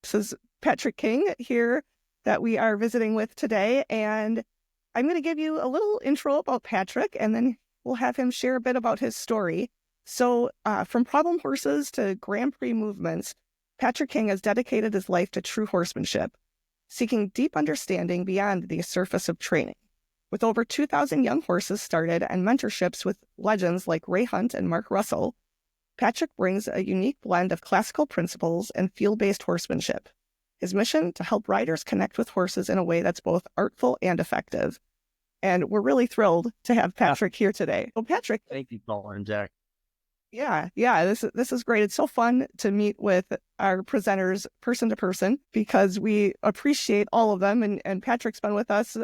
This is Patrick King here that we are visiting with today, and I'm going to give you a little intro about Patrick, and then we'll have him share a bit about his story. So from problem horses to Grand Prix movements, Patrick King has dedicated his life to true horsemanship, seeking deep understanding beyond the surface of training. With over 2,000 young horses started and mentorships with legends like Ray Hunt and Mark Russell, Patrick brings a unique blend of classical principles and field-based horsemanship. His mission to help riders connect with horses in a way that's both artful and effective. And we're really thrilled to have Patrick here today. So Patrick. Thank you, Paul and Jack. Yeah, this is great. It's so fun to meet with our presenters person to person because we appreciate all of them. And Patrick's been with us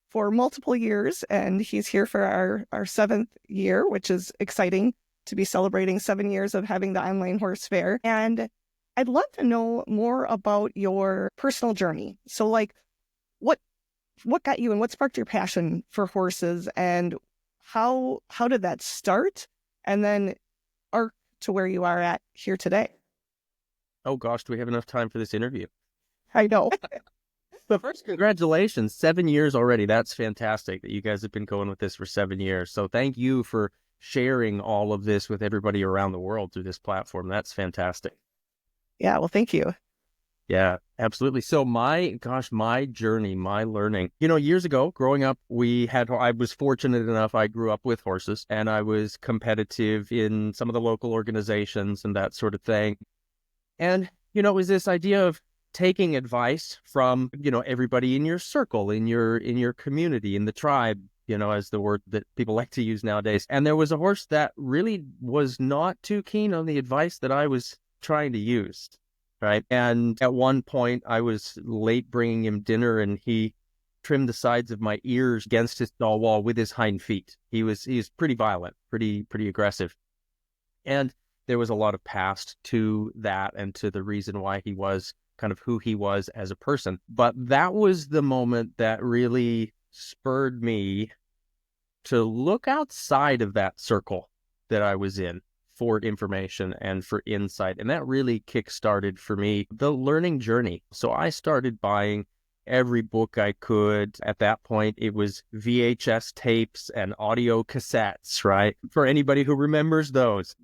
for multiple years, and he's here for our 7th year, which is exciting to be celebrating 7 years of having the online horse fair. And I'd love to know more about your personal journey. So like, what got you and what sparked your passion for horses, and how did that start? And then arc to where you are at here today. Oh gosh, do we have enough time for this interview? I know. But first, congratulations, 7 years already. That's fantastic that you guys have been going with this for 7 years. So thank you for sharing all of this with everybody around the world through this platform. That's Yeah, well, thank you. Yeah, absolutely. So my journey, my learning, years ago, growing up, I was fortunate enough, I grew up with horses and I was competitive in some of the local organizations and that sort of thing. And, it was this idea of taking advice from, everybody in your circle, in your community, in the tribe, as the word that people like to use nowadays. And there was a horse that really was not too keen on the advice that I was trying to use. Right. And at one point I was late bringing him dinner and he trimmed the sides of my ears against his stall wall with his hind feet. He was pretty violent, pretty aggressive. And there was a lot of past to that and to the reason why he was kind of who he was as a person. But that was the moment that really spurred me to look outside of that circle that I was in for information and for insight. And that really kick-started for me the learning journey. So I started buying every book I could. At that point, it was VHS tapes and audio cassettes, right? For anybody who remembers those.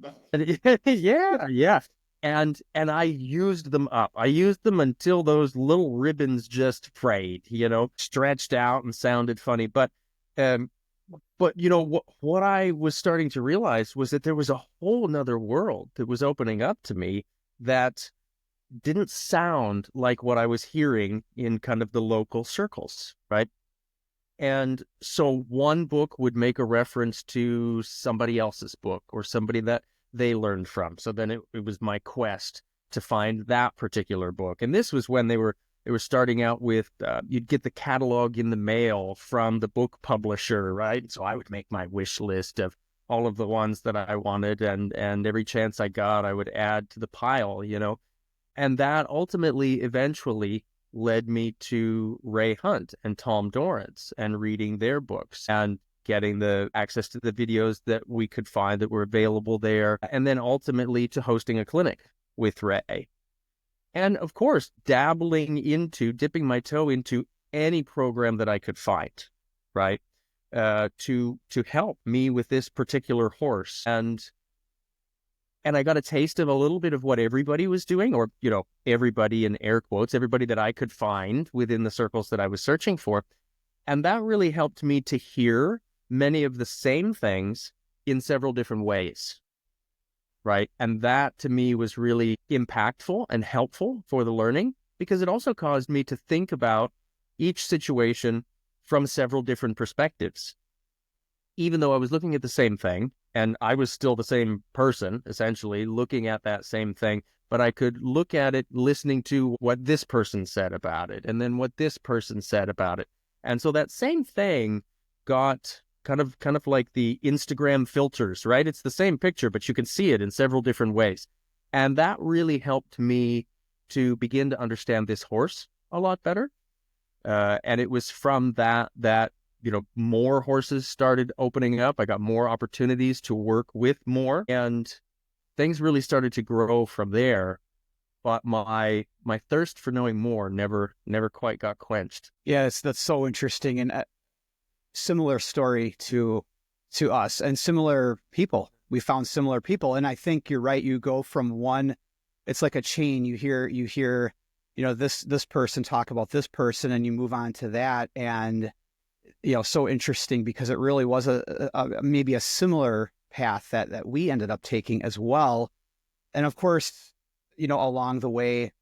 Yeah. And I used them up. I used them until those little ribbons just frayed, stretched out and sounded funny. But what I was starting to realize was that there was a whole nother world that was opening up to me that didn't sound like what I was hearing in kind of the local circles, right? And so one book would make a reference to somebody else's book or somebody that they learned from. So then it was my quest to find that particular book. And this was when they were starting out with, you'd get the catalog in the mail from the book publisher, right? So I would make my wish list of all of the ones that I wanted, and every chance I got, I would add to the pile, And that ultimately, eventually led me to Ray Hunt and Tom Dorrance and reading their books and getting the access to the videos that we could find that were available there. And then ultimately to hosting a clinic with Ray. And of course, dipping my toe into any program that I could find, right? To help me with this particular horse. And I got a taste of a little bit of what everybody was doing, or, everybody in air quotes, everybody that I could find within the circles that I was searching for. And that really helped me to hear many of the same things in several different ways. Right. And that to me was really impactful and helpful for the learning, because it also caused me to think about each situation from several different perspectives. Even though I was looking at the same thing and I was still the same person, essentially looking at that same thing, but I could look at it listening to what this person said about it and then what this person said about it. And so that same thing got kind of like the Instagram filters, right? It's the same picture, but you can see it in several different ways. And that really helped me to begin to understand this horse a lot better. And it was from that, more horses started opening up. I got more opportunities to work with more, and things really started to grow from there. but my thirst for knowing more never quite got quenched. Yes, that's so interesting, and similar story to us and similar people. We found similar people, and I think you're right. You go from one, it's like a chain. You hear, this person talk about this person, and you move on to that, and so interesting because it really was a maybe a similar path that we ended up taking as well. And of course, along the way,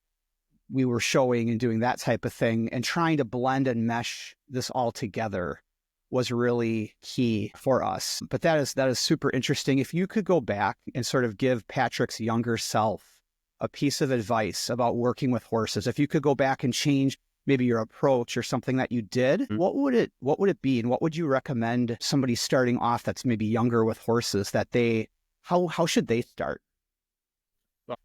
we were showing and doing that type of thing and trying to blend and mesh this all together was really key for us. But that is super interesting. If you could go back and sort of give Patrick's younger self a piece of advice about working with horses, if you could go back and change maybe your approach or something that you did, what would it be? And what would you recommend somebody starting off that's maybe younger with horses that how should they start?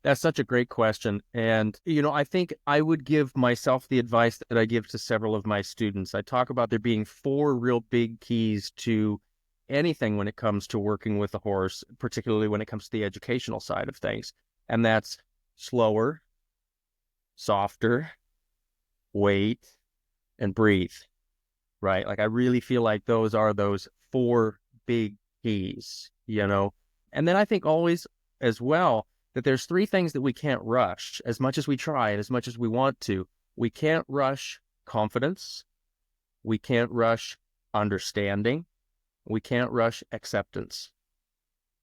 That's such a great question. And, I think I would give myself the advice that I give to several of my students. I talk about there being 4 real big keys to anything when it comes to working with a horse, particularly when it comes to the educational side of things. And that's slower, softer, wait, and breathe, right? Like I really feel like those are those 4 big keys, And then I think always as well, that there's 3 things that we can't rush as much as we try and as much as we want to. We can't rush confidence. We can't rush understanding. We can't rush acceptance,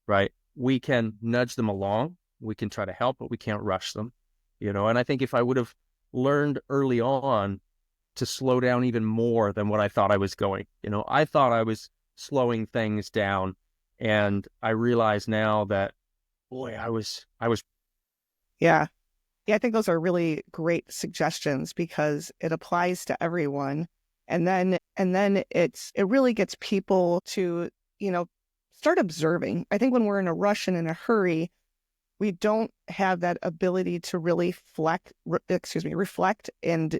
right? We can nudge them along. We can try to help, but we can't rush them, And I think if I would have learned early on to slow down even more than what I thought I was going, I thought I was slowing things down. And I realize now that, boy, I was. Yeah. Yeah, I think those are really great suggestions because it applies to everyone. And then it really gets people to, start observing. I think when we're in a rush and in a hurry, we don't have that ability to really reflect and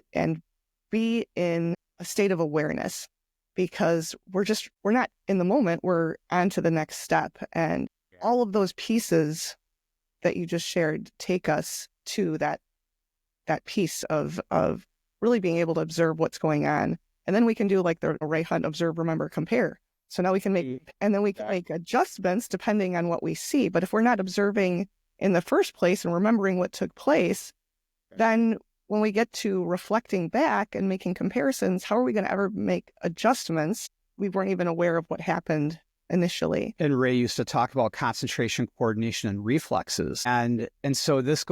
be in a state of awareness because we're not in the moment. We're on to the next step. And all of those pieces that you just shared take us to that piece of really being able to observe what's going on. And then we can do like the Ray Hunt, observe, remember, compare. So now we can make adjustments depending on what we see. But if we're not observing in the first place and remembering what took place, then when we get to reflecting back and making comparisons, how are we going to ever make adjustments? We weren't even aware of what happened initially. And Ray used to talk about concentration, coordination, and reflexes. And so this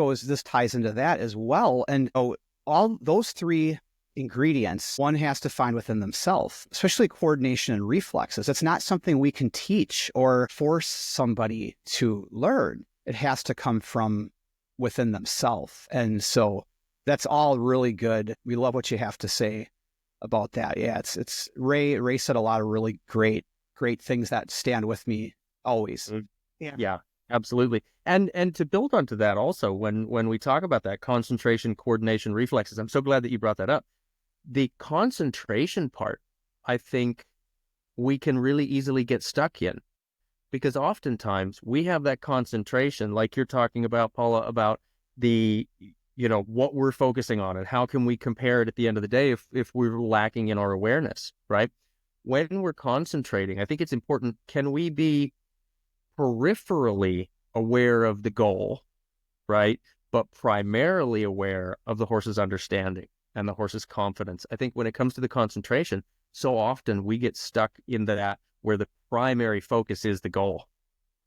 ties into that as well. And all those 3 ingredients, one has to find within themselves, especially coordination and reflexes. It's not something we can teach or force somebody to learn. It has to come from within themselves. And so that's all really good. We love what you have to say about that. Yeah, it's Ray said a lot of really great things that stand with me always. Yeah, absolutely. And to build onto that also, when we talk about that concentration, coordination, reflexes, I'm so glad that you brought that up. The concentration part, I think we can really easily get stuck in because oftentimes we have that concentration, like you're talking about, Paula, about the, what we're focusing on and how can we compare it at the end of the day if we're lacking in our awareness, right? When we're concentrating, I think it's important, can we be peripherally aware of the goal, right? But primarily aware of the horse's understanding and the horse's confidence. I think when it comes to the concentration, so often we get stuck in that where the primary focus is the goal,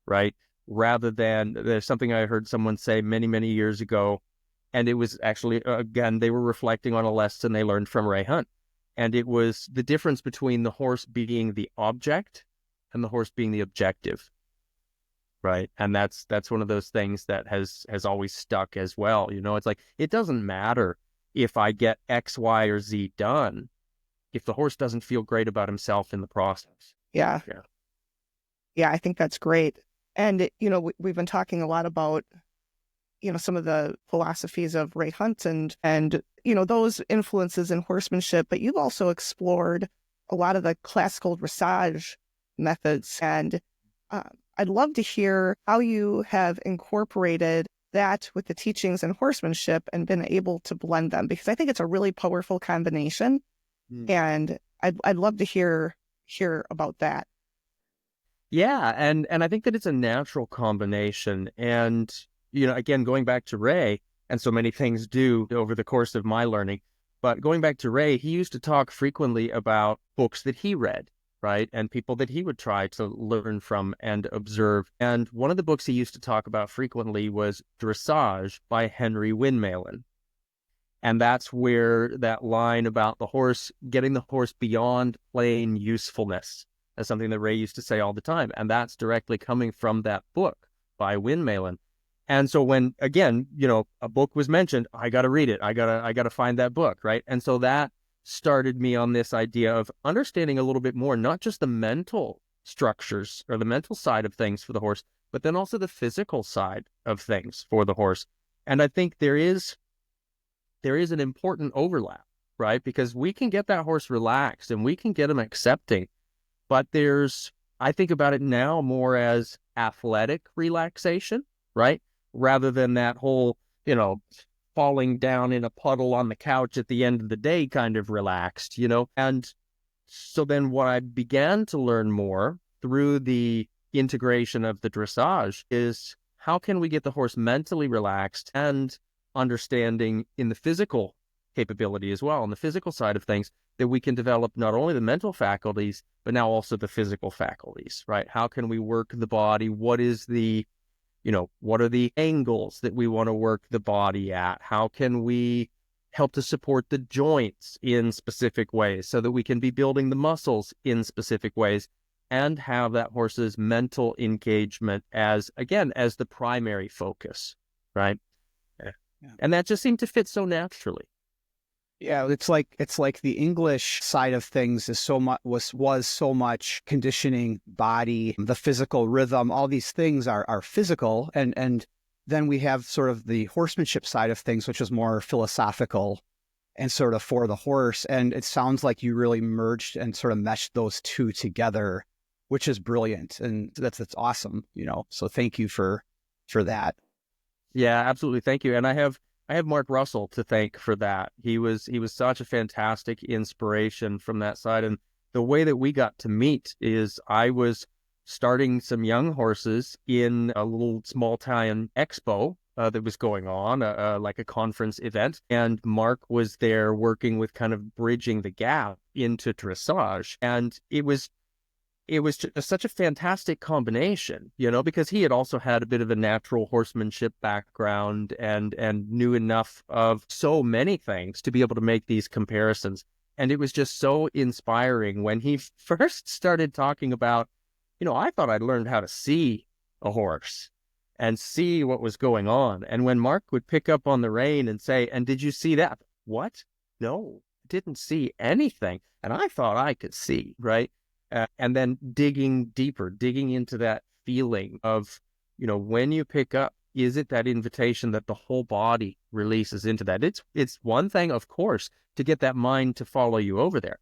right? Rather than, there's something I heard someone say many, many years ago, and it was actually, again, they were reflecting on a lesson they learned from Ray Hunt. And it was the difference between the horse being the object and the horse being the objective, right? And that's one of those things that has always stuck as well. It's like, it doesn't matter if I get X, Y, or Z done if the horse doesn't feel great about himself in the process. Yeah, I think that's great. And, we've been talking a lot about, some of the philosophies of Ray Hunt and those influences in horsemanship, but you've also explored a lot of the classical dressage methods. And I'd love to hear how you have incorporated that with the teachings and horsemanship and been able to blend them, because I think it's a really powerful combination. And I'd love to hear about that. Yeah, and I think that it's a natural combination. And, again, going back to Ray, and so many things do over the course of my learning, but going back to Ray, he used to talk frequently about books that he read, right? And people that he would try to learn from and observe. And one of the books he used to talk about frequently was Dressage by Henry Windmalen. And that's where that line about the horse, getting the horse beyond plain usefulness, is something that Ray used to say all the time. And that's directly coming from that book by Windmalen. And so when, again, a book was mentioned, I got to read it. I gotta find that book, right? And so that started me on this idea of understanding a little bit more, not just the mental structures or the mental side of things for the horse, but then also the physical side of things for the horse. And I think there is an important overlap, right? Because we can get that horse relaxed and we can get him accepting, but I think about it now more as athletic relaxation, right? Rather than that whole, falling down in a puddle on the couch at the end of the day kind of relaxed, And so then what I began to learn more through the integration of the dressage is how can we get the horse mentally relaxed and understanding in the physical capability as well, on the physical side of things, that we can develop not only the mental faculties, but now also the physical faculties, right? How can we work the body? What are the angles that we want to work the body at? How can we help to support the joints in specific ways so that we can be building the muscles in specific ways and have that horse's mental engagement as the primary focus, right? Yeah. And that just seemed to fit so naturally. Yeah, it's like the English side of things is so much was so much conditioning, body, the physical rhythm, all these things are physical, and then we have sort of the horsemanship side of things, which is more philosophical and sort of for the horse. And it sounds like you really merged and sort of meshed those two together, which is brilliant, and that's awesome, So thank you for that. Yeah, absolutely. Thank you. And I have Mark Russell to thank for that. He was such a fantastic inspiration from that side. And the way that we got to meet is I was starting some young horses in a little small town expo that was going on, like a conference event. And Mark was there working with kind of bridging the gap into dressage. And it was just such a fantastic combination, because he had also had a bit of a natural horsemanship background and knew enough of so many things to be able to make these comparisons. And it was just so inspiring when he first started talking about, I thought I'd learned how to see a horse and see what was going on. And when Mark would pick up on the rein and say, "And did you see that?" "What? No, didn't see anything." And I thought I could see, right? And then digging deeper, digging into that feeling of, when you pick up, is it that invitation that the whole body releases into that? It's one thing, of course, to get that mind to follow you over there.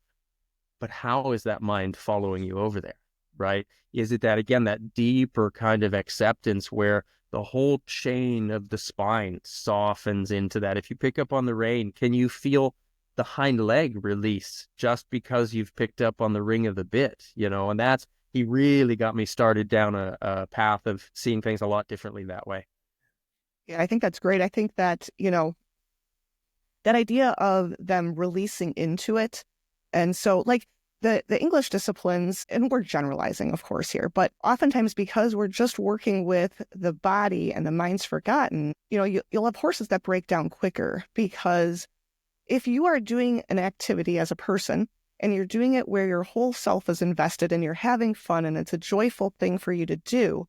But how is that mind following you over there, right? Is it that, again, that deeper kind of acceptance where the whole chain of the spine softens into that? If you pick up on the rein, can you feel the hind leg release just because you've picked up on the ring of the bit, and he really got me started down a path of seeing things a lot differently that way. Yeah, I think that's great. I think that, that idea of them releasing into it. And so like the English disciplines, and we're generalizing, of course, here, but oftentimes because we're just working with the body and the mind's forgotten, you'll have horses that break down quicker, because if you are doing an activity as a person and you're doing it where your whole self is invested and you're having fun and it's a joyful thing for you to do,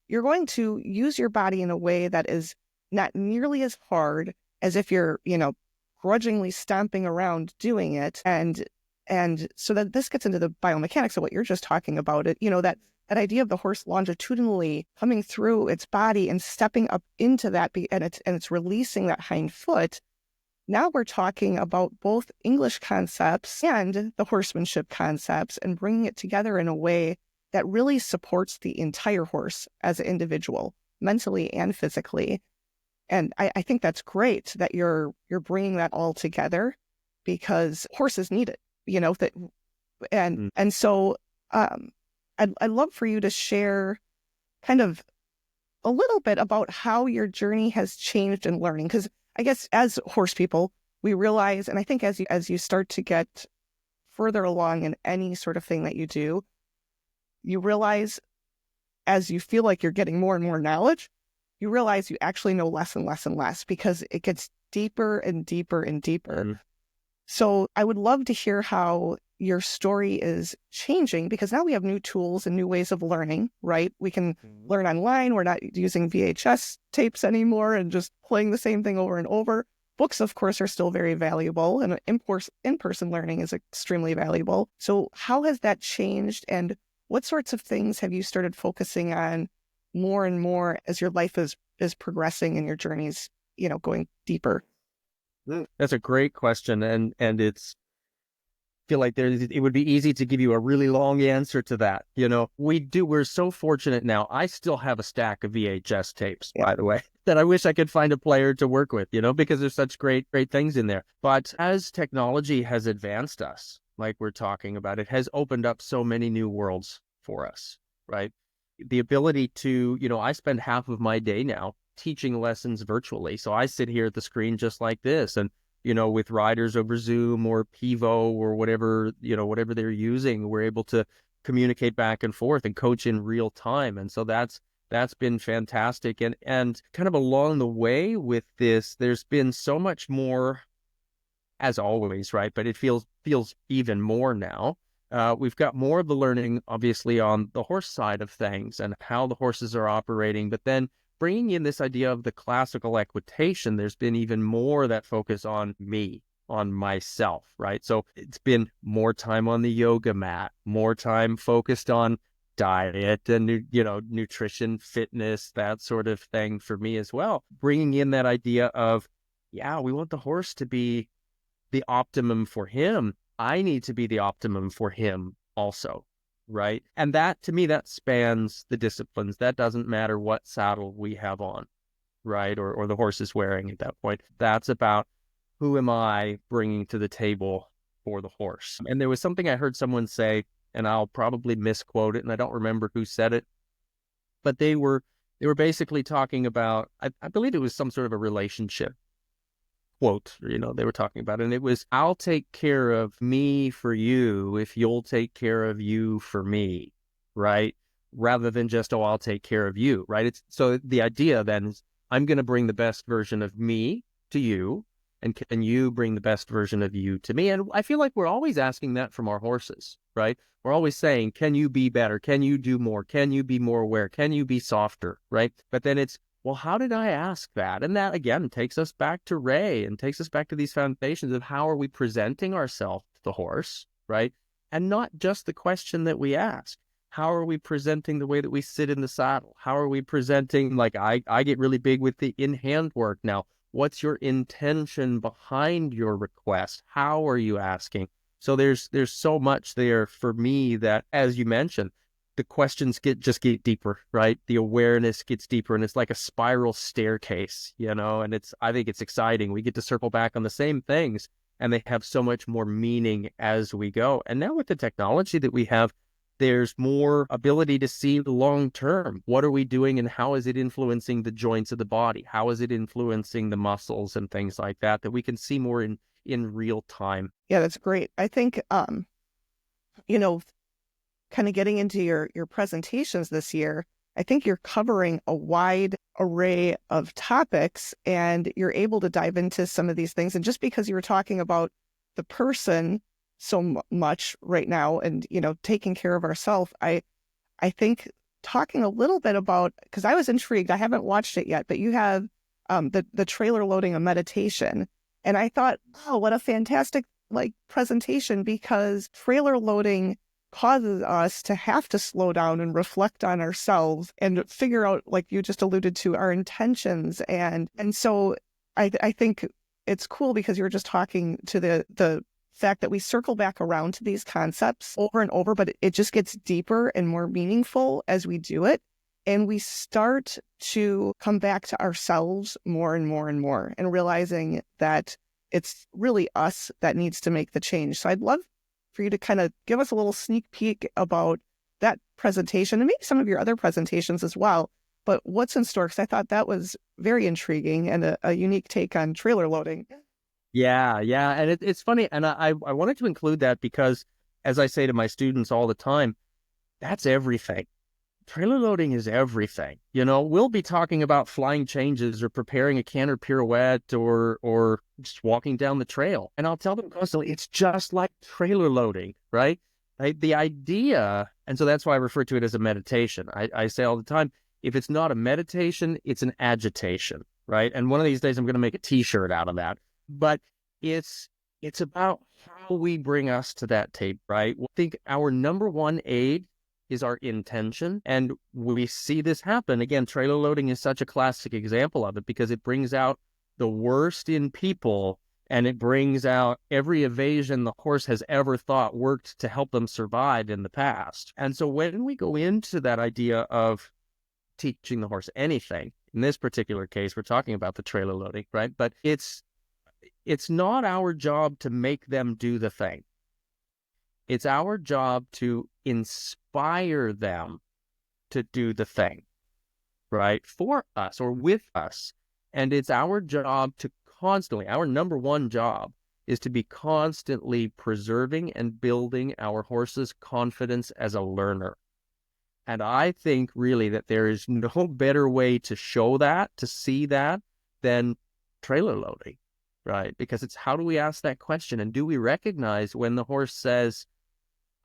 you're going to use your body in a way that is not nearly as hard as if you're, grudgingly stomping around doing it. And so that this gets into the biomechanics of what you're just talking about, that idea of the horse longitudinally coming through its body and stepping up into that, and it's releasing that hind foot. Now we're talking about both English concepts and the horsemanship concepts and bringing it together in a way that really supports the entire horse as an individual, mentally and physically. And I think that's great that you're bringing that all together, because horses need it, that, and so I'd love for you to share kind of a little bit about how your journey has changed in learning. Because I guess as horse people, we realize, and I think as you start to get further along in any sort of thing that you do, you realize, as you feel like you're getting more and more knowledge, you realize you actually know less and less and less, because it gets deeper and deeper and deeper. So I would love to hear how your story is changing, because now we have new tools and new ways of learning, right? We can learn online. We're not using VHS tapes anymore and just playing the same thing over and over. Books, of course, are still very valuable, and in-person learning is extremely valuable. So how has that changed, and what sorts of things have you started focusing on more and more as your life is progressing and your journey's, going deeper? That's a great question, and it's feel like it would be easy to give you a really long answer to that. We're so fortunate now. I still have a stack of VHS tapes, by the way, that I wish I could find a player to work with, because there's such great things in there. But as technology has advanced us, like we're talking about, it has opened up so many new worlds for us, right? The ability to, I spend half of my day now teaching lessons virtually. So I sit here at the screen just like this, and with riders over Zoom or Pivo or whatever they're using, we're able to communicate back and forth and coach in real time. And so that's been fantastic. And kind of along the way with this, there's been so much more, as always, right? But it feels even more now. We've got more of the learning, obviously, on the horse side of things and how the horses are operating, but then bringing in this idea of the classical equitation, there's been even more that focus on me, on myself, right? So it's been more time on the yoga mat, more time focused on diet and, nutrition, fitness, that sort of thing for me as well. Bringing in that idea of, we want the horse to be the optimum for him. I need to be the optimum for him also. Right. And that, to me, that spans the disciplines. That doesn't matter what saddle we have on, right? Or the horse is wearing at that point. That's about who am I bringing to the table for the horse. And there was something I heard someone say, and I'll probably misquote it, and I don't remember who said it, but they were basically talking about, I believe it was some sort of a relationship quote, they were talking about, and it was, I'll take care of me for you if you'll take care of you for me, right? Rather than just, I'll take care of you, right? So the idea then is, I'm going to bring the best version of me to you, and can you bring the best version of you to me? And I feel like we're always asking that from our horses, right? We're always saying, can you be better? Can you do more? Can you be more aware? Can you be softer, right? But then it's, well, how did I ask that? And that, again, takes us back to Ray and takes us back to these foundations of how are we presenting ourselves to the horse, right? And not just the question that we ask. How are we presenting the way that we sit in the saddle? How are we presenting, like I get really big with the in-hand work now. What's your intention behind your request? How are you asking? So there's so much there for me that, as you mentioned, the questions get deeper, right? The awareness gets deeper, and it's like a spiral staircase, and I think it's exciting. We get to circle back on the same things, and they have so much more meaning as we go. And now with the technology that we have, there's more ability to see the long term. What are we doing, and how is it influencing the joints of the body? How is it influencing the muscles and things like that we can see more in real time? Yeah, that's great. I think, kind of getting into your presentations this year, I think you're covering a wide array of topics, and you're able to dive into some of these things. And just because you were talking about the person so much right now and, taking care of ourselves, I think talking a little bit about, because I was intrigued, I haven't watched it yet, but you have the trailer loading a meditation. And I thought, oh, what a fantastic presentation, because trailer loading causes us to have to slow down and reflect on ourselves and figure out, like you just alluded to, our intentions. And so I think it's cool, because you were just talking to the fact that we circle back around to these concepts over and over, but it just gets deeper and more meaningful as we do it. And we start to come back to ourselves more and more and more, and realizing that it's really us that needs to make the change. So I'd love for you to kind of give us a little sneak peek about that presentation and maybe some of your other presentations as well. But what's in store? Because I thought that was very intriguing and a unique take on trailer loading. Yeah. And it's funny. And I wanted to include that because, as I say to my students all the time, that's everything. Trailer loading is everything. We'll be talking about flying changes or preparing a canter pirouette or just walking down the trail. And I'll tell them constantly, it's just like trailer loading, right? The idea, and so that's why I refer to it as a meditation. I say all the time, if it's not a meditation, it's an agitation, right? And one of these days I'm going to make a t-shirt out of that. But it's about how we bring us to that tape, right? I think our number one aid is our intention. And we see this happen. Again, trailer loading is such a classic example of it because it brings out the worst in people, and it brings out every evasion the horse has ever thought worked to help them survive in the past. And so when we go into that idea of teaching the horse anything, in this particular case, we're talking about the trailer loading, right? But it's not our job to make them do the thing. It's our job to inspire them to do the thing, right? For us or with us. And it's our job to constantly, our number one job is to be constantly preserving and building our horse's confidence as a learner. And I think really that there is no better way to show that, to see that, than trailer loading, right? Because it's how do we ask that question? And do we recognize when the horse says,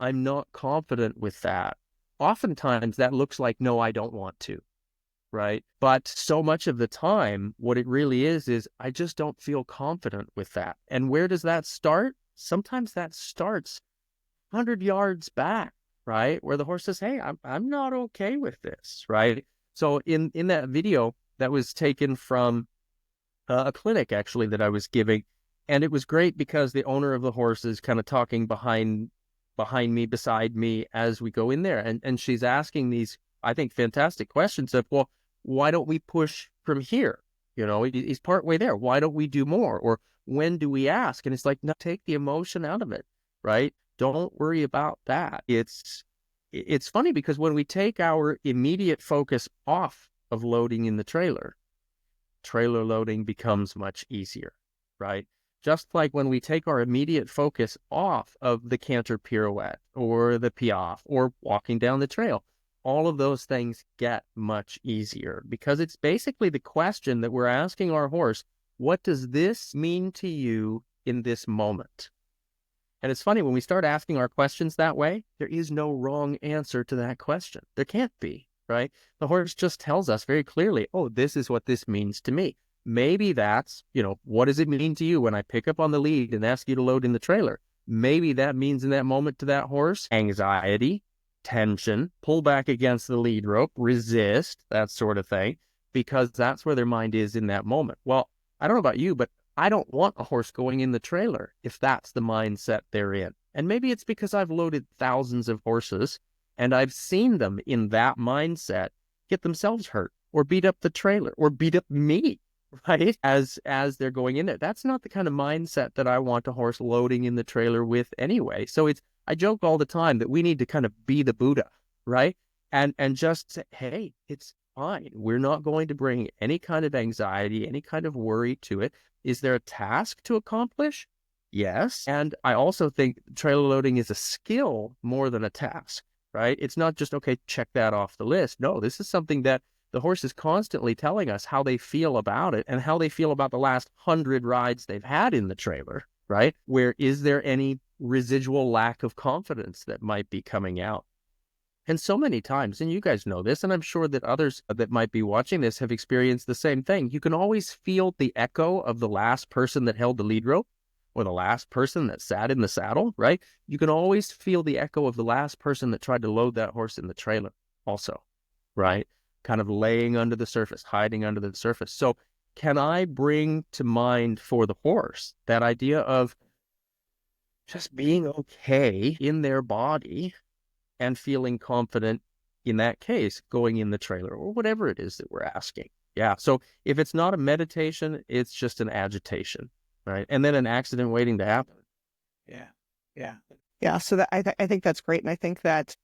I'm not confident with that? Oftentimes that looks like, no, I don't want to, right? But so much of the time, what it really is I just don't feel confident with that. And where does that start? Sometimes that starts 100 yards back, right? Where the horse says, hey, I'm not okay with this, right? So in that video that was taken from a clinic actually that I was giving, and it was great because the owner of the horse is kind of talking beside me as we go in there. And she's asking these, I think, fantastic questions of, well, why don't we push from here? He's partway there. Why don't we do more? Or when do we ask? And it's like, no, take the emotion out of it, right? Don't worry about that. It's funny because when we take our immediate focus off of loading in the trailer loading becomes much easier, right? Just like when we take our immediate focus off of the canter pirouette or the piaffe or walking down the trail, all of those things get much easier because it's basically the question that we're asking our horse, what does this mean to you in this moment? And it's funny, when we start asking our questions that way, there is no wrong answer to that question. There can't be, right? The horse just tells us very clearly, oh, this is what this means to me. Maybe that's, what does it mean to you when I pick up on the lead and ask you to load in the trailer? Maybe that means in that moment to that horse, anxiety, tension, pull back against the lead rope, resist, that sort of thing, because that's where their mind is in that moment. Well, I don't know about you, but I don't want a horse going in the trailer if that's the mindset they're in. And maybe it's because I've loaded thousands of horses and I've seen them in that mindset get themselves hurt or beat up the trailer or beat up me, right? As they're going in there. That's not the kind of mindset that I want a horse loading in the trailer with anyway. So I joke all the time that we need to kind of be the Buddha, right? And just say, hey, it's fine. We're not going to bring any kind of anxiety, any kind of worry to it. Is there a task to accomplish? Yes. And I also think trailer loading is a skill more than a task, right? It's not just, okay, check that off the list. No, this is something that the horse is constantly telling us how they feel about it and how they feel about the last 100 rides they've had in the trailer, right? Where is there any residual lack of confidence that might be coming out? And so many times, and you guys know this, and I'm sure that others that might be watching this have experienced the same thing. You can always feel the echo of the last person that held the lead rope or the last person that sat in the saddle, right? You can always feel the echo of the last person that tried to load that horse in the trailer also, right? Kind of laying under the surface, hiding under the surface. So can I bring to mind for the horse that idea of just being okay in their body and feeling confident in that case, going in the trailer or whatever it is that we're asking. Yeah. So if it's not a meditation, it's just an agitation, right? And then an accident waiting to happen. Yeah. Yeah. Yeah. So that I think that's great. And I think that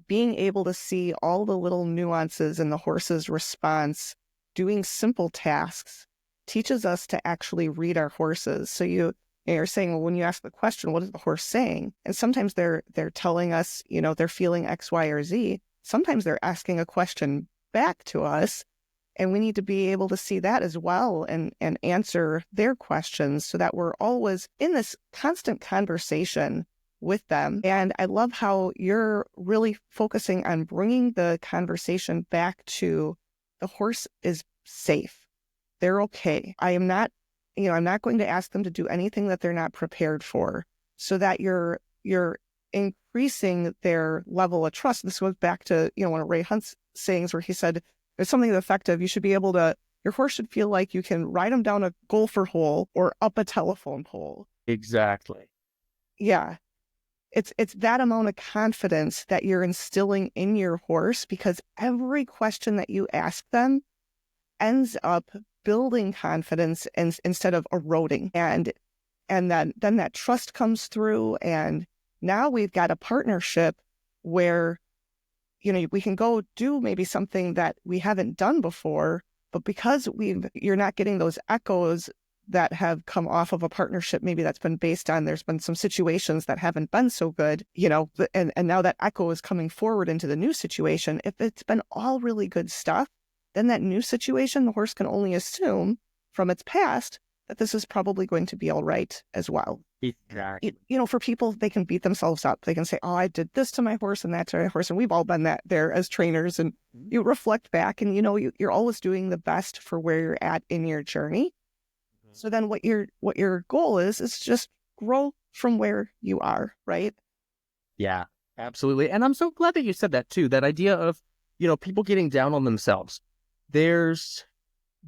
being able to see all the little nuances in the horse's response, doing simple tasks, teaches us to actually read our horses. So you're saying, well, when you ask the question, what is the horse saying? And sometimes they're telling us, they're feeling X, Y, or Z. Sometimes they're asking a question back to us, and we need to be able to see that as well and answer their questions so that we're always in this constant conversation with them. And I love how you're really focusing on bringing the conversation back to the horse is safe. They're okay. I'm not going to ask them to do anything that they're not prepared for, so that you're increasing their level of trust. This goes back to, one of Ray Hunt's sayings where he said, there's something effective. You should be able to, your horse should feel like you can ride them down a golfer hole or up a telephone pole. Exactly. Yeah. It's that amount of confidence that you're instilling in your horse, because every question that you ask them ends up building confidence instead of eroding. And then that trust comes through. And now we've got a partnership where, we can go do maybe something that we haven't done before, but because you're not getting those echoes that have come off of a partnership, maybe that's been based on, there's been some situations that haven't been so good, and now that echo is coming forward into the new situation. If it's been all really good stuff, then that new situation, the horse can only assume from its past that this is probably going to be all right as well. Exactly. For people, they can beat themselves up. They can say, oh, I did this to my horse and that to my horse. And we've all been there as trainers. And you reflect back and, you're always doing the best for where you're at in your journey. So then what your goal is just grow from where you are, right? Yeah, absolutely. And I'm so glad that you said that too, that idea of, people getting down on themselves. There's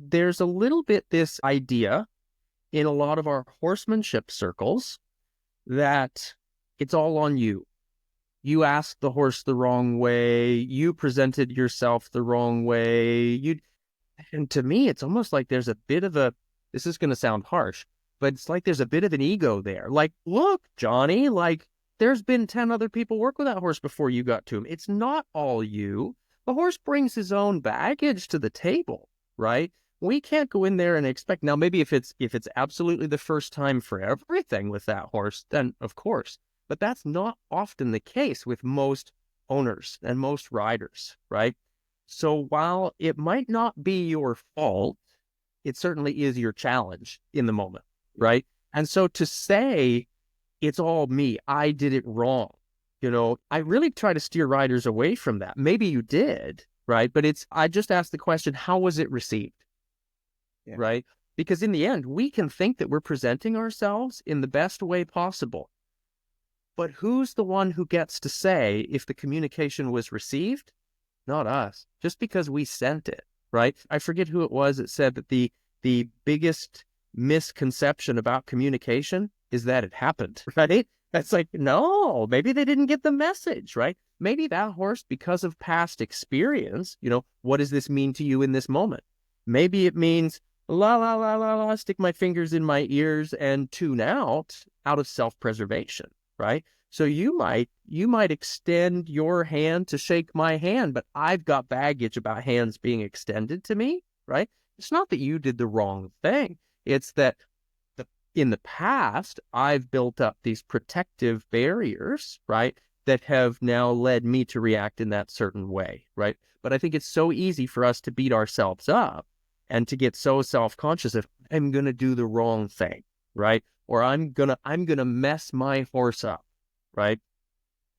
a little bit this idea in a lot of our horsemanship circles that it's all on you. You asked the horse the wrong way. You presented yourself the wrong way. And to me, it's almost like there's a bit of this is going to sound harsh, but it's like there's a bit of an ego there. Like, look, Johnny, there's been 10 other people work with that horse before you got to him. It's not all you. The horse brings his own baggage to the table, right? We can't go in there and expect, now maybe if it's absolutely the first time for everything with that horse, then of course, but that's not often the case with most owners and most riders, right? So while it might not be your fault, it certainly is your challenge in the moment, right? And so to say, it's all me, I did it wrong, I really try to steer riders away from that. Maybe you did, right? But I just asked the question, how was it received? Yeah. Right? Because in the end, we can think that we're presenting ourselves in the best way possible. But who's the one who gets to say if the communication was received? Not us, just because we sent it, right? I forget who it was that said that the biggest misconception about communication is that it happened, right? That's like, no, maybe they didn't get the message, right? Maybe that horse, because of past experience, what does this mean to you in this moment? Maybe it means, la, la, la, la, la, stick my fingers in my ears and tune out of self-preservation, right? So you might extend your hand to shake my hand, but I've got baggage about hands being extended to me, right? It's not that you did the wrong thing. It's that in the past, I've built up these protective barriers, right, that have now led me to react in that certain way, right? But I think it's so easy for us to beat ourselves up and to get so self-conscious of, I'm going to do the wrong thing, right? Or I'm going to mess my horse up, right?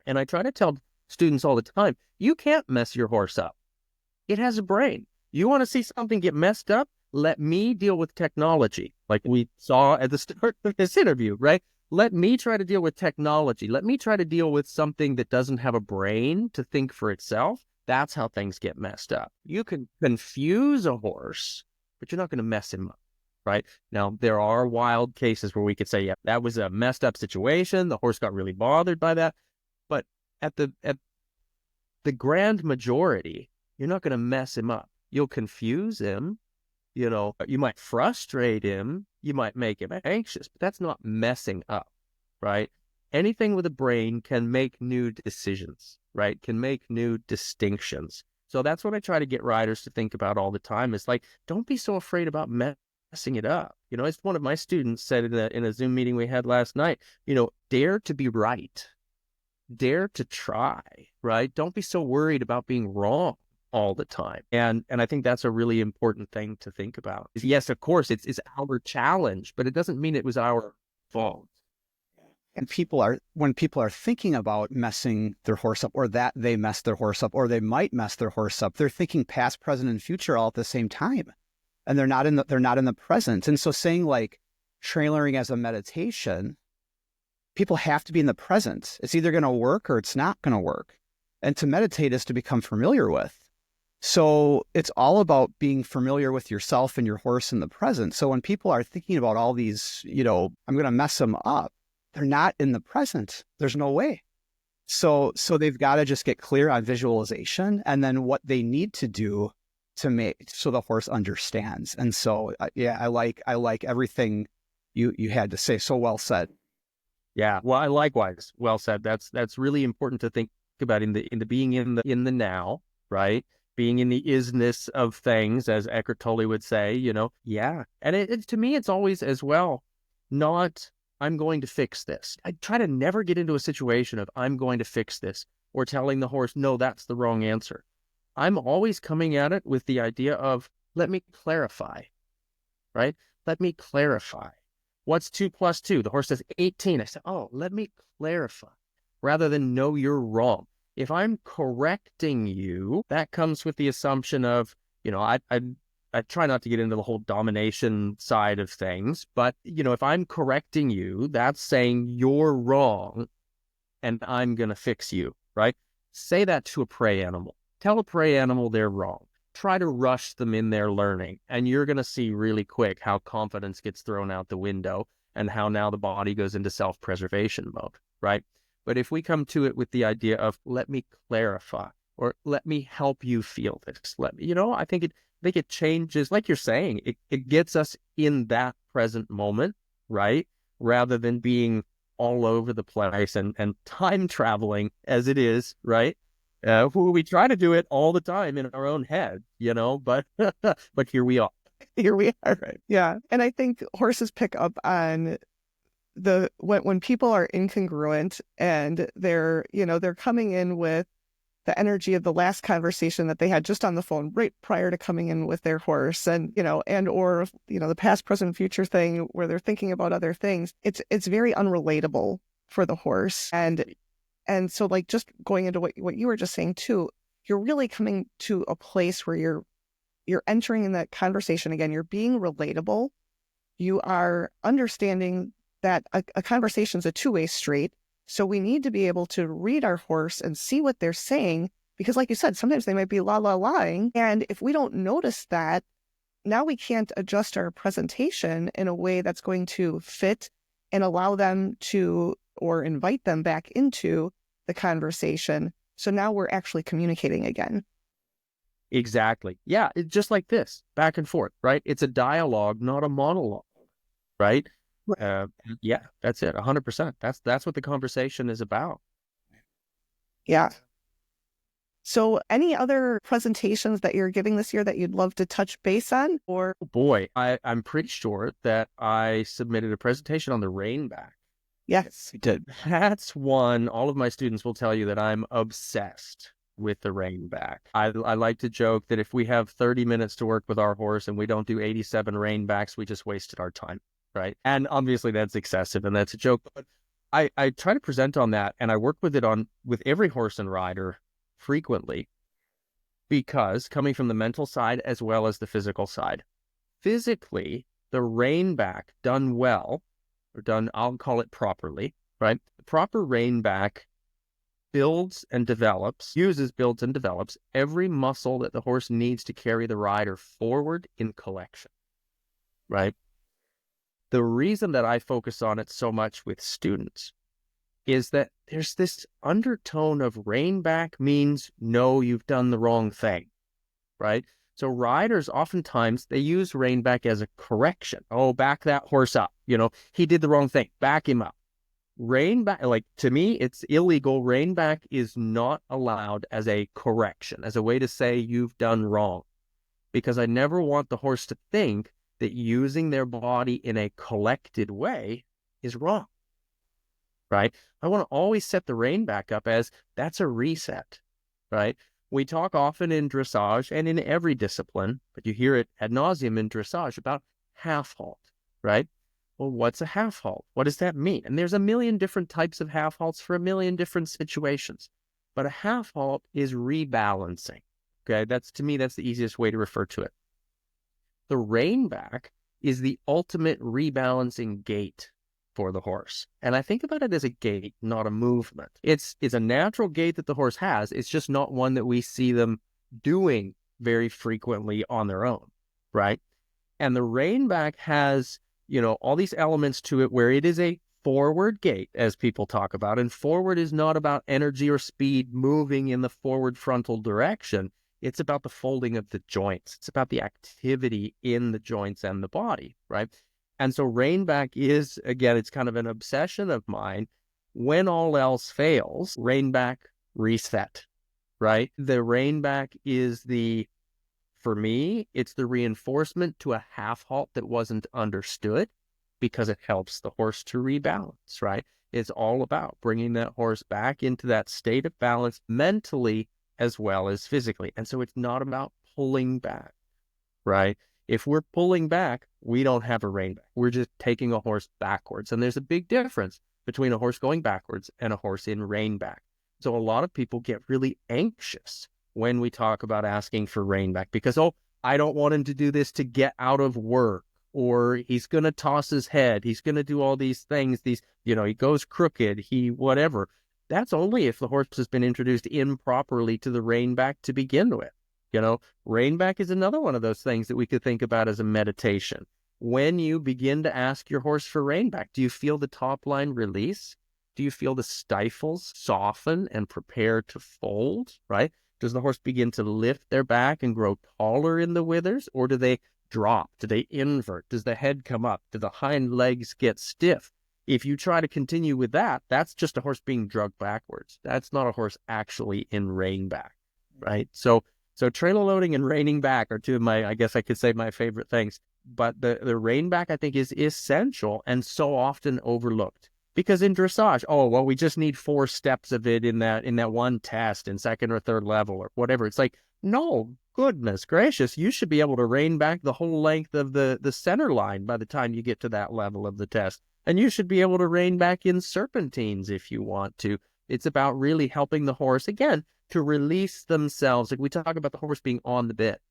And I try to tell students all the time, you can't mess your horse up. It has a brain. You want to see something get messed up? Let me deal with technology, like we saw at the start of this interview, right? Let me try to deal with technology. Let me try to deal with something that doesn't have a brain to think for itself. That's how things get messed up. You can confuse a horse, but you're not going to mess him up, right? Now, there are wild cases where we could say, yeah, that was a messed up situation. The horse got really bothered by that. But at the grand majority, you're not going to mess him up. You'll confuse him. You might frustrate him. You might make him anxious, but that's not messing up, right? Anything with a brain can make new decisions, right? Can make new distinctions. So that's what I try to get riders to think about all the time. Is like, don't be so afraid about messing it up. As one of my students said in a Zoom meeting we had last night, dare to be right. Dare to try, right? Don't be so worried about being wrong all the time. And I think that's a really important thing to think about. Yes, of course, it's our challenge, but it doesn't mean it was our fault. And when people are thinking about messing their horse up, or that they messed their horse up, or they might mess their horse up, they're thinking past, present, and future all at the same time. And they're not in the present. And so saying like trailering as a meditation, people have to be in the present. It's either going to work or it's not going to work. And to meditate is to become familiar with. So it's all about being familiar with yourself and your horse in the present. So when people are thinking about all these, I'm going to mess them up, they're not in the present. There's no way. So they've got to just get clear on visualization and then what they need to do to make so the horse understands. And so, I like everything you had to say. So well said. Yeah. Well, I likewise. Well said. That's really important to think about in the being in the now, right? Being in the isness of things, as Eckhart Tolle would say, Yeah. And it to me, it's always as well, not I'm going to fix this. I try to never get into a situation of I'm going to fix this or telling the horse, no, that's the wrong answer. I'm always coming at it with the idea of, let me clarify, right? Let me clarify. What's 2 + 2? The horse says 18. I say, oh, let me clarify, rather than no, you're wrong. If I'm correcting you, that comes with the assumption of, I try not to get into the whole domination side of things, but, if I'm correcting you, that's saying you're wrong and I'm going to fix you, right? Say that to a prey animal. Tell a prey animal they're wrong. Try to rush them in their learning, and you're going to see really quick how confidence gets thrown out the window and how now the body goes into self-preservation mode, right? But if we come to it with the idea of, let me clarify, or let me help you feel this, I think it changes, like you're saying, it gets us in that present moment, right? Rather than being all over the place and time traveling as it is, right? We try to do it all the time in our own head, but but here we are. Here we are. Right. Yeah. And I think horses pick up on when people are incongruent and they're coming in with the energy of the last conversation that they had just on the phone right prior to coming in with their horse, and or the past, present, future thing where they're thinking about other things. It's very unrelatable for the horse. And so, like, just going into what you were just saying too, you're really coming to a place where you're entering in that conversation again. You're being relatable. You are understanding that a conversation is a two-way street. So we need to be able to read our horse and see what they're saying, because like you said, sometimes they might be lying. And if we don't notice that, now we can't adjust our presentation in a way that's going to fit and allow them to, or invite them back into the conversation. So now we're actually communicating again. Exactly. Yeah. It's just like this, back and forth, right? It's a dialogue, not a monologue, right? Yeah, that's it. 100%. That's what the conversation is about. Yeah. So any other presentations that you're giving this year that you'd love to touch base on? Or oh boy, I'm pretty sure that I submitted a presentation on the Rein back. Yes, You did. That's one. All of my students will tell you that I'm obsessed with the Rein back. I like to joke that if we have 30 minutes to work with our horse and we don't do 87 Rein backs, we just wasted our time. Right. And obviously that's excessive and that's a joke, but I try to present on that, and I work with it with every horse and rider frequently, because coming from the mental side as well as the physical side, physically, the Rein back done well, or done, I'll call it properly, right? The proper Rein back builds and develops every muscle that the horse needs to carry the rider forward in collection, right? The reason that I focus on it so much with students is that there's this undertone of rein back means, no, you've done the wrong thing, right? So riders, oftentimes, they use rein back as a correction. Oh, back that horse up. He did the wrong thing. Back him up. Rein back, like, to me, it's illegal. Rein back is not allowed as a correction, as a way to say you've done wrong. Because I never want the horse to think that using their body in a collected way is wrong, right? I want to always set the rein back up as that's a reset, right? We talk often in dressage and in every discipline, but you hear it ad nauseum in dressage about half halt, right? Well, what's a half halt? What does that mean? And there's a million different types of half halts for a million different situations. But a half halt is rebalancing. Okay, to me, that's the easiest way to refer to it. The rein back is the ultimate rebalancing gait for the horse. And I think about it as a gait, not a movement. It's a natural gait that the horse has. It's just not one that we see them doing very frequently on their own, right? And the rein back has, all these elements to it where it is a forward gait, as people talk about. And forward is not about energy or speed moving in the forward frontal direction. It's about the folding of the joints. It's about the activity in the joints and the body, right? And so rein back is, again, it's kind of an obsession of mine. When all else fails, rein back, reset, right? The rein back is for me, it's the reinforcement to a half halt that wasn't understood because it helps the horse to rebalance, right? It's all about bringing that horse back into that state of balance mentally as well as physically. And so it's not about pulling back, right? If we're pulling back, we don't have a rein back. We're just taking a horse backwards. And there's a big difference between a horse going backwards and a horse in rein back. So a lot of people get really anxious when we talk about asking for rein back because, I don't want him to do this to get out of work, or he's going to toss his head. He's going to do all these things. He goes crooked, whatever. That's only if the horse has been introduced improperly to the rein back to begin with. Rein back is another one of those things that we could think about as a meditation. When you begin to ask your horse for rein back, do you feel the top line release? Do you feel the stifles soften and prepare to fold, right? Does the horse begin to lift their back and grow taller in the withers, or do they drop? Do they invert? Does the head come up? Do the hind legs get stiff? If you try to continue with that, that's just a horse being drugged backwards. That's not a horse actually in rein back, right? So trailer loading and reining back are two of my, I guess I could say, my favorite things. But the rein back, I think, is essential and so often overlooked. Because in dressage, we just need 4 steps of it in that one test in second or third level or whatever. It's like, no, goodness gracious, you should be able to rein back the whole length of the center line by the time you get to that level of the test. And you should be able to rein back in serpentines if you want to. It's about really helping the horse, again, to release themselves. Like we talk about the horse being on the bit.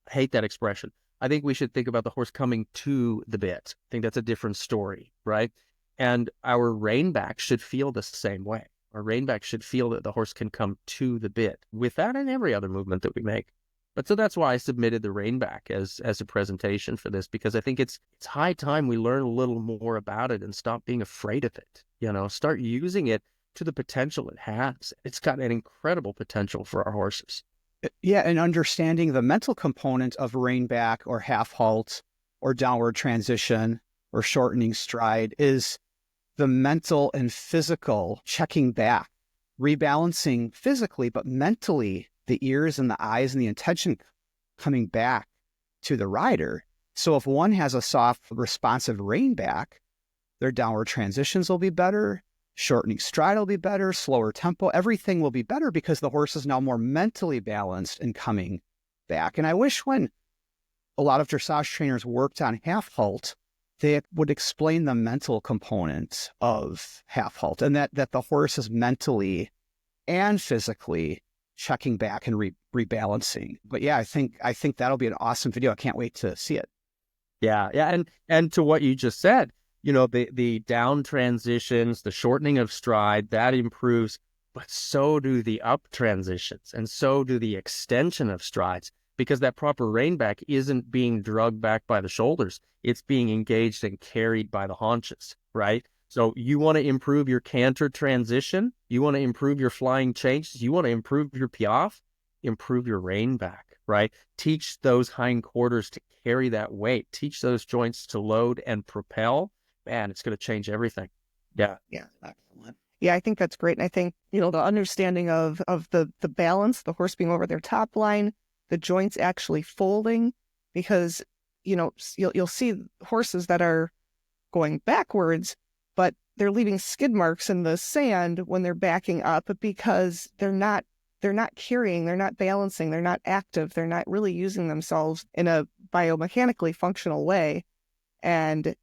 I hate that expression. I think we should think about the horse coming to the bit. I think that's a different story, right? And our rein back should feel the same way. Our rein back should feel that the horse can come to the bit with that and every other movement that we make. But so that's why I submitted the rein back as a presentation for this, because I think it's high time we learn a little more about it and stop being afraid of it. Start using it to the potential it has. It's got an incredible potential for our horses. Yeah, and understanding the mental component of rein back or half halt or downward transition or shortening stride is the mental and physical checking back, rebalancing physically, but mentally, the ears and the eyes and the intention coming back to the rider. So if one has a soft, responsive rein back, their downward transitions will be better, shortening stride will be better, slower tempo, everything will be better because the horse is now more mentally balanced and coming back. And I wish when a lot of dressage trainers worked on half halt, they would explain the mental component of half halt and that the horse is mentally and physically checking back and rebalancing. But yeah, I think that'll be an awesome video. I can't wait to see it. Yeah. And to what you just said, the down transitions, the shortening of stride, that improves, but so do the up transitions and so do the extension of strides, because that proper rein back isn't being drugged back by the shoulders. It's being engaged and carried by the haunches, right? So you want to improve your canter transition, you want to improve your flying changes, you want to improve your piaffe, improve your rein back, right? Teach those hindquarters to carry that weight, teach those joints to load and propel. Man, it's going to change everything. Yeah. Yeah, excellent. Yeah, I think that's great. And I think, the understanding of the balance, the horse being over their top line, the joints actually folding, because, you'll see horses that are going backwards, but they're leaving skid marks in the sand when they're backing up because they're not carrying, they're not balancing, they're not active, they're not really using themselves in a biomechanically functional way. And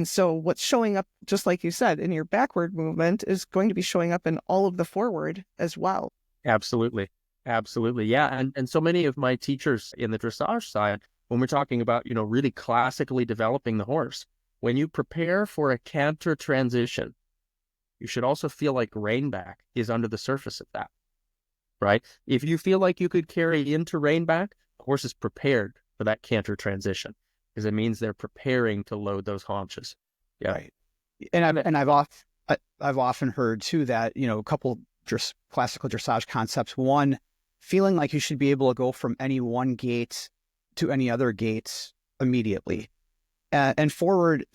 so what's showing up, just like you said, in your backward movement is going to be showing up in all of the forward as well. Absolutely. Absolutely. Yeah. And so many of my teachers in the dressage side, when we're talking about, really classically developing the horse, when you prepare for a canter transition, you should also feel like rein back is under the surface of that, right? If you feel like you could carry into rein back, the horse is prepared for that canter transition because it means they're preparing to load those haunches. Yeah. Right. And I've often heard too that, a couple classical dressage concepts. One, feeling like you should be able to go from any one gate to any other gate immediately. And forward,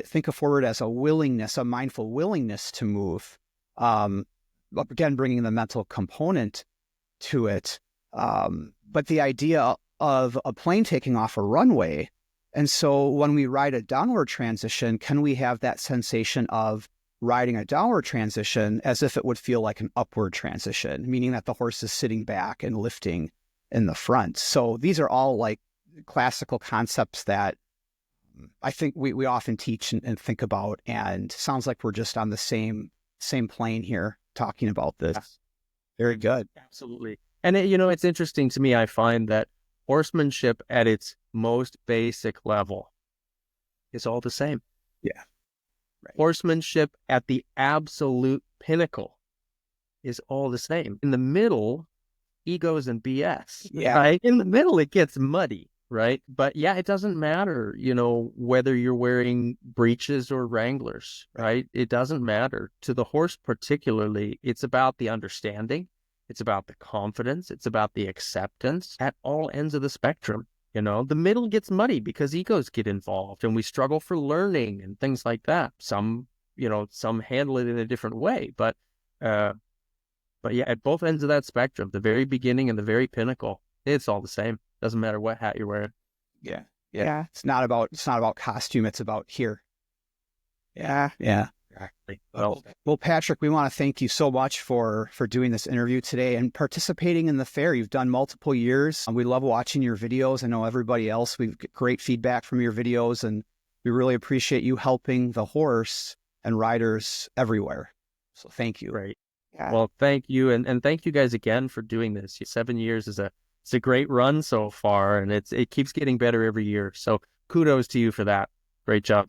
think of forward as a willingness, a mindful willingness to move. Again, bringing the mental component to it. But the idea of a plane taking off a runway. And so when we ride a downward transition, can we have that sensation of riding a downward transition as if it would feel like an upward transition, meaning that the horse is sitting back and lifting in the front? So these are all like classical concepts that I think we often teach and think about, and sounds like we're just on the same plane here talking about this. Yes. Very good. Absolutely. And it's interesting to me. I find that horsemanship at its most basic level is all the same. Yeah. Right. Horsemanship at the absolute pinnacle is all the same. In the middle, egos and BS. Yeah. Right? In the middle, it gets muddy. Right. But yeah, it doesn't matter, whether you're wearing breeches or Wranglers, right? It doesn't matter. To the horse particularly, it's about the understanding. It's about the confidence. It's about the acceptance at all ends of the spectrum. The middle gets muddy because egos get involved and we struggle for learning and things like that. Some handle it in a different way. But yeah, at both ends of that spectrum, the very beginning and the very pinnacle, it's all the same. Doesn't matter what hat you're wearing. Yeah. It's not about costume. It's about here. Yeah. Exactly. Well, Patrick, we want to thank you so much for doing this interview today and participating in the fair. You've done multiple years. We love watching your videos. I know everybody else. We've got great feedback from your videos, and we really appreciate you helping the horse and riders everywhere. So thank you. Great. Yeah. Well, thank you. And thank you guys again for doing this. 7 years is it's a great run so far, and it keeps getting better every year. So kudos to you for that. Great job.